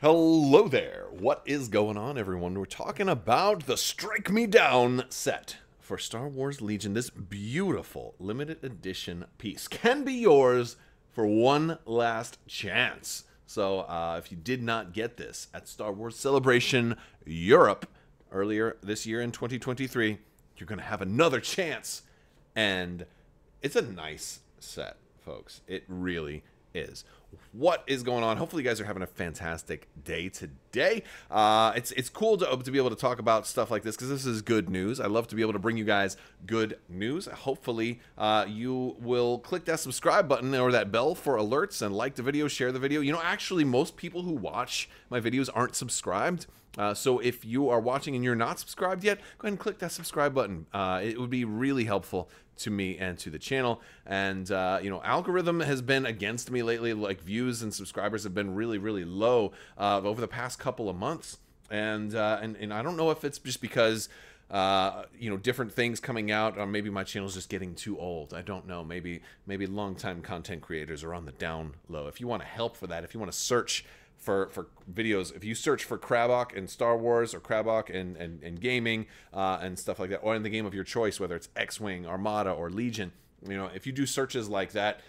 Hello there. What is going on, everyone? We're talking about the Strike Me Down set for Star Wars Legion. This beautiful limited edition piece can be yours for one last chance. So if you did not get this at Star Wars Celebration Europe earlier this year in 2023, you're going to have another chance. And it's a nice set, folks. It really is. What is going on? Hopefully you guys are having a fantastic day today. It's cool to be able to talk about stuff like this because this is good news. I love to be able to bring you guys good news. Hopefully you will click that subscribe button or that bell for alerts and like the video, share the video. You know, actually most people who watch my videos aren't subscribed. So if you are watching and you're not subscribed yet, go ahead and click that subscribe button. It would be really helpful to me and to the channel. And you know, algorithm has been against me lately. Like views and subscribers have been really low over the past couple of months. And I don't know if it's just because you know, different things coming out, or maybe my channel's just getting too old. I don't know. Maybe longtime content creators are on the down low. If you want to help for that, if you want to search for videos, if you search for Crabbok and Star Wars or Crabbok and gaming and stuff like that, or in the game of your choice, whether it's X-Wing, Armada, or Legion, you know, if you do searches like that,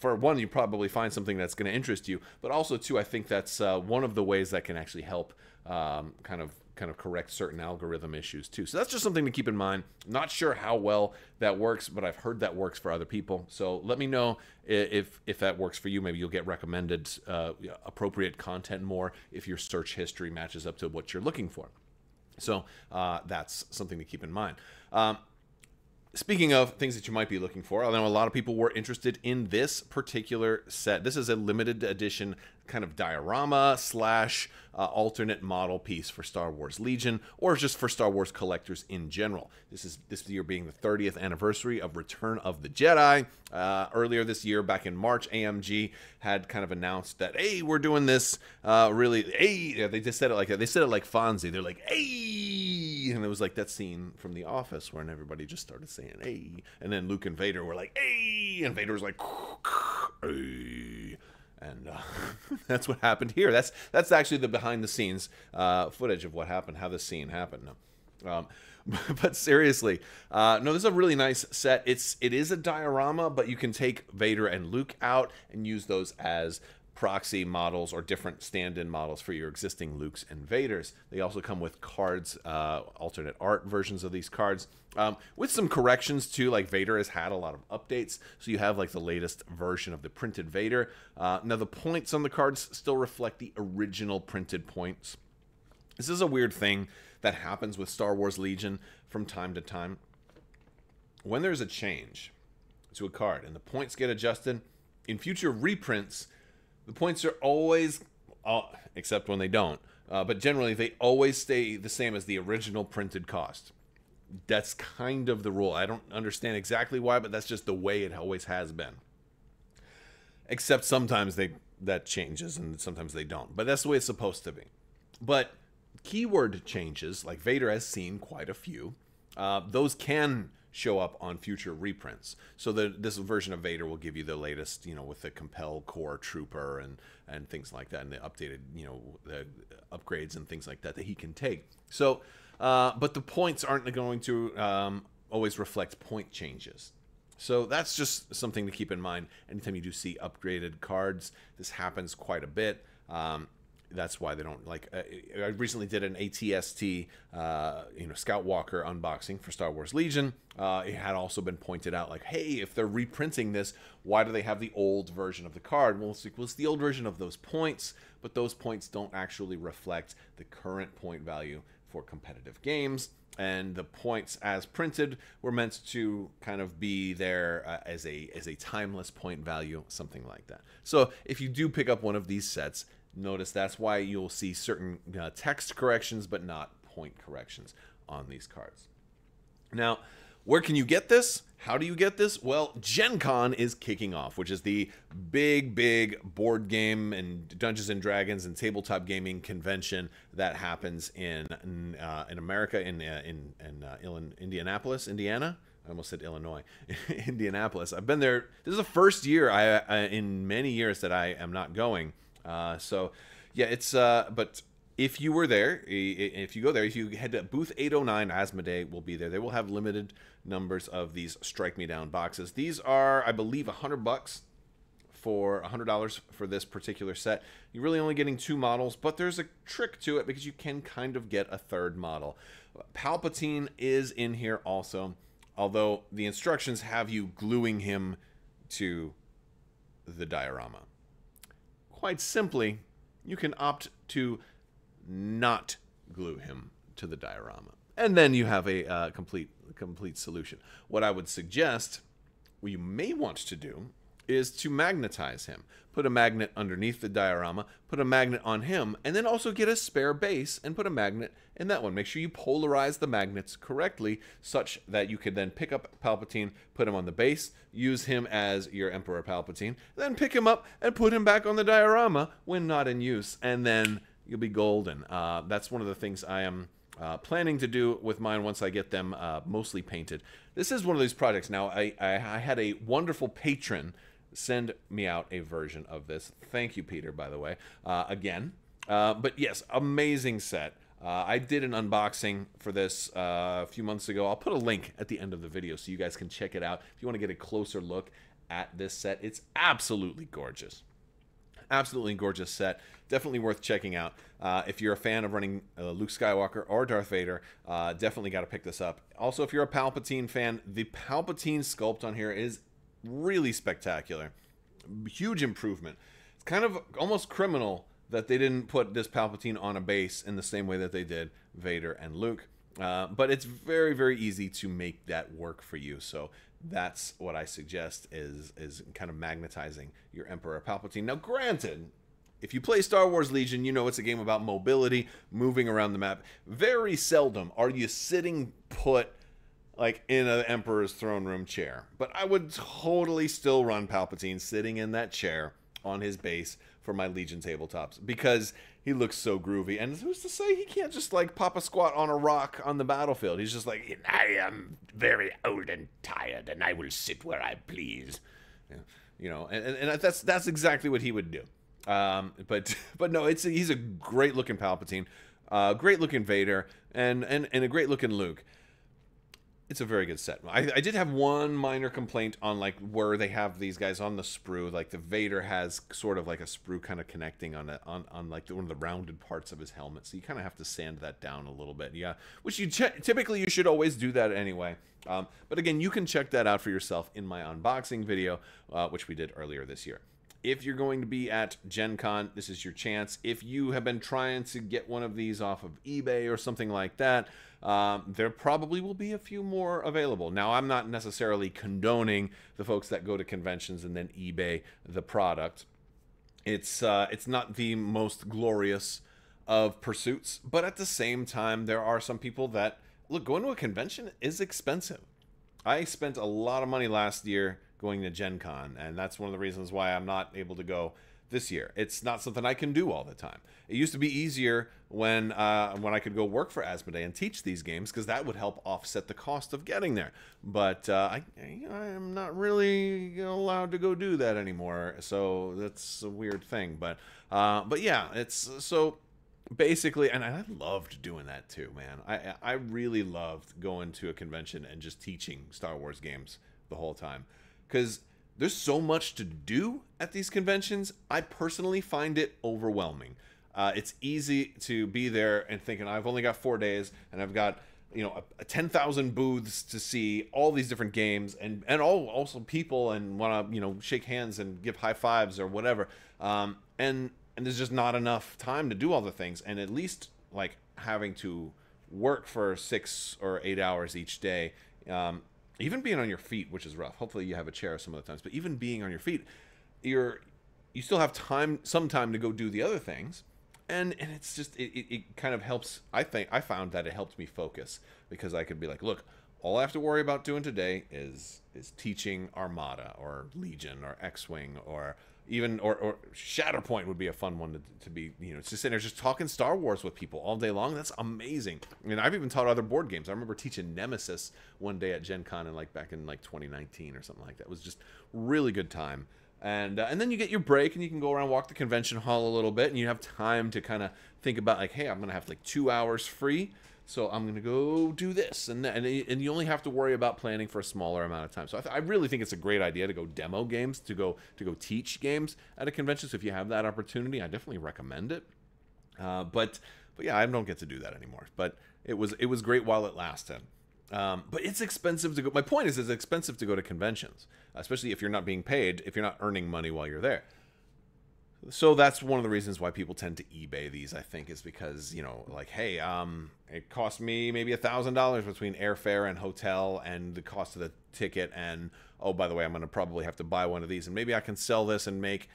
for one, you probably find something that's going to interest you, but also two, I think that's one of the ways that can actually help kind of correct certain algorithm issues too. So that's just something to keep in mind. Not sure how well that works, but I've heard that works for other people. So let me know if that works for you. Maybe you'll get recommended appropriate content more if your search history matches up to what you're looking for. So that's something to keep in mind. Speaking of things that you might be looking for, I know a lot of people were interested in this particular set. This is a limited edition kind of diorama slash alternate model piece for Star Wars Legion, or just for Star Wars collectors in general. This year being the 30th anniversary of Return of the Jedi. Earlier this year, back in March, AMG had kind of announced that, hey, we're doing this really, hey, they just said it like that. They said it like Fonzie. They're like, hey, and it was like that scene from The Office when everybody just started saying, hey, and then Luke and Vader were like, hey, and Vader was like, hey. And that's what happened here. That's actually the behind-the-scenes footage of what happened, how this scene happened. But seriously, no, this is a really nice set. It is a diorama, but you can take Vader and Luke out and use those as proxy models or different stand-in models for your existing Lukes and Vaders. They also come with cards, alternate art versions of these cards, with some corrections too. Like Vader has had a lot of updates, so you have like the latest version of the printed Vader. Now the points on the cards still reflect the original printed points. This is a weird thing that happens with Star Wars Legion from time to time. When there's a change to a card and the points get adjusted, in future reprints, the points are always, except when they don't, but generally they always stay the same as the original printed cost. That's kind of the rule. I don't understand exactly why, but that's just the way it always has been. Except sometimes that changes and sometimes they don't. But that's the way it's supposed to be. But keyword changes, like Vader has seen quite a few, those can show up on future reprints. So this version of Vader will give you the latest, you know, with the Compel Core Trooper and things like that, and the updated, you know, the upgrades and things like that he can take. So, but the points aren't going to always reflect point changes. So that's just something to keep in mind. Anytime you do see upgraded cards, this happens quite a bit. That's why they don't like. I recently did an ATST, you know, Skywalker unboxing for Star Wars Legion. It had also been pointed out, like, hey, if they're reprinting this, why do they have the old version of the card? Well, it's the old version of those points, but those points don't actually reflect the current point value for competitive games. And the points as printed were meant to kind of be there as a timeless point value, something like that. So if you do pick up one of these sets, notice that's why you'll see certain text corrections, but not point corrections on these cards. Now, where can you get this? How do you get this? Well, Gen Con is kicking off, which is the big board game and Dungeons and Dragons and tabletop gaming convention that happens in America, in Indianapolis, Indiana. I almost said Illinois, Indianapolis. I've been there. This is the first year in many years that I am not going. So yeah, it's but if you were there, if you go there, if you head to booth 809, Asmodee will be there. They will have limited numbers of these Strike Me Down boxes. These are, I believe, $100 for $100 for this particular set. You're really only getting 2 models, but there's a trick to it because you can kind of get a 3rd model. Palpatine is in here also, although the instructions have you gluing him to the diorama. Quite simply, you can opt to not glue him to the diorama, and then you have a complete solution. What I would suggest, what you may want to do, is to magnetize him. Put a magnet underneath the diorama, put a magnet on him, and then also get a spare base and put a magnet in that one. Make sure you polarize the magnets correctly such that you can then pick up Palpatine, put him on the base, use him as your Emperor Palpatine, then pick him up and put him back on the diorama when not in use, and then you'll be golden. That's one of the things I am planning to do with mine once I get them mostly painted. This is one of these projects. Now, I had a wonderful patron send me out a version of this. Thank you, Peter, by the way, again. But yes, amazing set. I did an unboxing for this a few months ago. I'll put a link at the end of the video so you guys can check it out if you want to get a closer look at this set. It's absolutely gorgeous. Absolutely gorgeous set. Definitely worth checking out. If you're a fan of running Luke Skywalker or Darth Vader, definitely got to pick this up. Also, if you're a Palpatine fan, the Palpatine sculpt on here is really spectacular. Huge improvement. It's kind of almost criminal that they didn't put this Palpatine on a base in the same way that they did Vader and Luke. But it's very, very easy to make that work for you. So that's what I suggest is kind of magnetizing your Emperor Palpatine. Now, granted, if you play Star Wars Legion, you know it's a game about mobility, moving around the map. Very seldom are you sitting put like in an Emperor's throne room chair. But I would totally still run Palpatine sitting in that chair on his base for my Legion tabletops because he looks so groovy. And who's to say he can't just like pop a squat on a rock on the battlefield? He's just like, I am very old and tired, and I will sit where I please. You know, and that's exactly what he would do. But no, he's a great looking Palpatine, great looking Vader, and a great looking Luke. It's a very good set. I did have one minor complaint on like where they have these guys on the sprue. Like the Vader has sort of like a sprue kind of connecting on like one of the rounded parts of his helmet. So you kind of have to sand that down a little bit. Yeah, which typically you should always do that anyway. But again, you can check that out for yourself in my unboxing video, which we did earlier this year. If you're going to be at Gen Con, this is your chance. If you have been trying to get one of these off of eBay or something like that, there probably will be a few more available. Now, I'm not necessarily condoning the folks that go to conventions and then eBay the product. It's not the most glorious of pursuits, but at the same time, there are some people that, look, going to a convention is expensive. I spent a lot of money last year going to Gen Con, and that's one of the reasons why I'm not able to go this year. It's not something I can do all the time. It used to be easier when I could go work for Asmodee and teach these games, because that would help offset the cost of getting there. But I am not really allowed to go do that anymore, so that's a weird thing. But yeah, it's so basically, and I loved doing that too, man. I really loved going to a convention and just teaching Star Wars games the whole time, because there's so much to do at these conventions. I personally find it overwhelming. It's easy to be there and thinking, I've only got 4 days, and I've got 10,000 booths to see all these different games, and also people, and want to shake hands and give high fives or whatever. And there's just not enough time to do all the things, and at least like having to work for 6 or 8 hours each day. Even being on your feet, which is rough. Hopefully you have a chair some of the times, but even being on your feet, you still have some time to go do the other things, and it's just it kind of helps. I found that it helped me focus, because I could be like, look, all I have to worry about doing today is teaching Armada or Legion or X-Wing or even or Shatterpoint would be a fun one to be, it's just sitting there just talking Star Wars with people all day long. That's amazing. I mean, I've even taught other board games. I remember teaching Nemesis one day at Gen Con back in 2019 or something like that. It was just really good time. And then you get your break, and you can go around, walk the convention hall a little bit, and you have time to kind of think about, like, hey, I'm going to have like 2 hours free, so I'm going to go do this. And you only have to worry about planning for a smaller amount of time. So I really think it's a great idea to go demo games, to go teach games at a convention. So if you have that opportunity, I definitely recommend it. But yeah, I don't get to do that anymore. But it was great while it lasted. But it's expensive to go. My point is, it's expensive to go to conventions, especially if you're not being paid, if you're not earning money while you're there. So that's one of the reasons why people tend to eBay these, I think, is because, you know, like, hey, it cost me maybe $1,000 between airfare and hotel and the cost of the ticket. And, oh, by the way, I'm going to probably have to buy one of these. And maybe I can sell this and make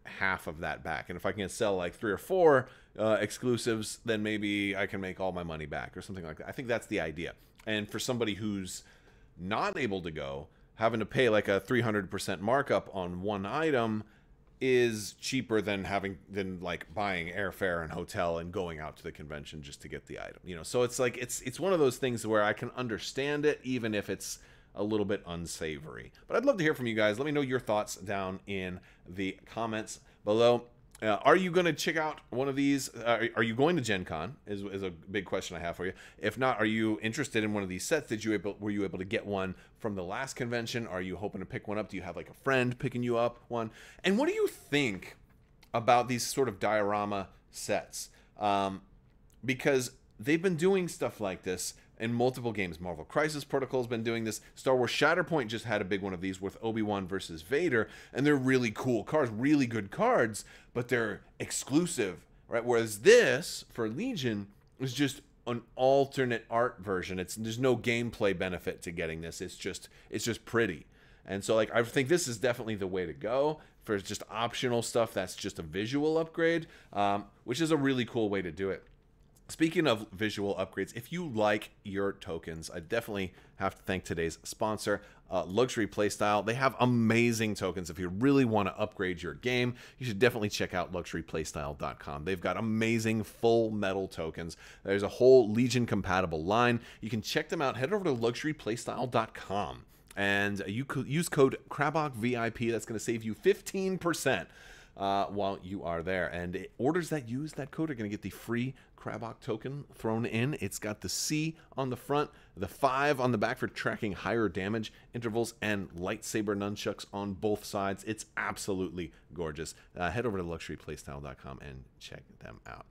half of that back. And if I can sell like 3 or 4 exclusives, then maybe I can make all my money back or something like that. I think that's the idea. And for somebody who's not able to go, having to pay like a 300% markup on one item is cheaper than like buying airfare and hotel and going out to the convention just to get the item. You know, so it's like it's one of those things where I can understand it, even if it's a little bit unsavory. But I'd love to hear from you guys. Let me know your thoughts down in the comments below. Are you going to check out one of these? Are you going to Gen Con is a big question I have for you. If not, are you interested in one of these sets? Were you able to get one from the last convention? Are you hoping to pick one up? Do you have like a friend picking you up one? And what do you think about these sort of diorama sets? Because they've been doing stuff like this in multiple games. Marvel Crisis Protocol has been doing this. Star Wars Shatterpoint just had a big one of these with Obi-Wan versus Vader, and they're really cool cards, really good cards, but they're exclusive, right? Whereas this, for Legion, is just an alternate art version. There's no gameplay benefit to getting this. It's just pretty. And so, like, I think this is definitely the way to go for just optional stuff that's just a visual upgrade, which is a really cool way to do it. Speaking of visual upgrades, if you like your tokens, I definitely have to thank today's sponsor, Luxury Playstyle. They have amazing tokens. If you really want to upgrade your game, you should definitely check out luxuryplaystyle.com. They've got amazing full metal tokens. There's a whole Legion compatible line. You can check them out. Head over to luxuryplaystyle.com and you could use code Crabbok VIP. That's going to save you 15%. While you are there. And orders that use that code are going to get the free Crabbok token thrown in. It's got the C on the front, the 5 on the back for tracking higher damage intervals, and lightsaber nunchucks on both sides. It's absolutely gorgeous. Head over to luxuryplaystyle.com and check them out.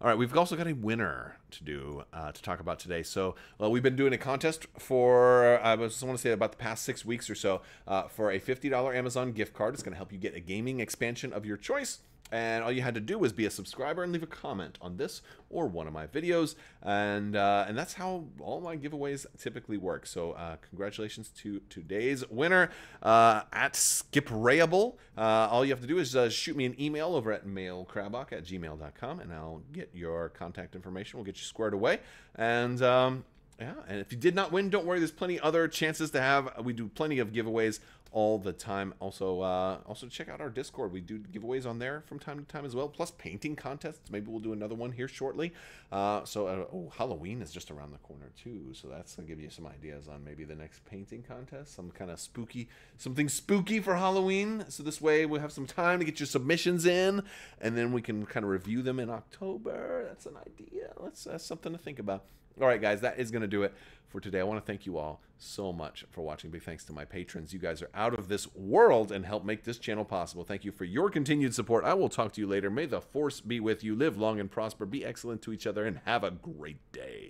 All right, we've also got a winner to talk about today. So we've been doing a contest for, I just want to say about the past 6 weeks or so, for a $50 Amazon gift card. It's going to help you get a gaming expansion of your choice. And all you had to do was be a subscriber and leave a comment on this or one of my videos. And that's how all my giveaways typically work. So congratulations to today's winner at Skiprayable. All you have to do is shoot me an email over at mailcrabbok@gmail.com, and I'll get your contact information. We'll get you squared away. And yeah, and if you did not win, don't worry. There's plenty other chances to have. We do plenty of giveaways all the time. Also check out our Discord. We do giveaways on there from time to time as well, plus painting contests. Maybe we'll do another one here shortly. Halloween is just around the corner too, so that's gonna give you some ideas on maybe the next painting contest, something spooky for Halloween. So this way we'll have some time to get your submissions in, and then we can kind of review them in October. That's an idea. That's something to think about. All right, guys, that is going to do it for today. I want to thank you all so much for watching. Big thanks to my patrons. You guys are out of this world and help make this channel possible. Thank you for your continued support. I will talk to you later. May the Force be with you. Live long and prosper. Be excellent to each other, and have a great day.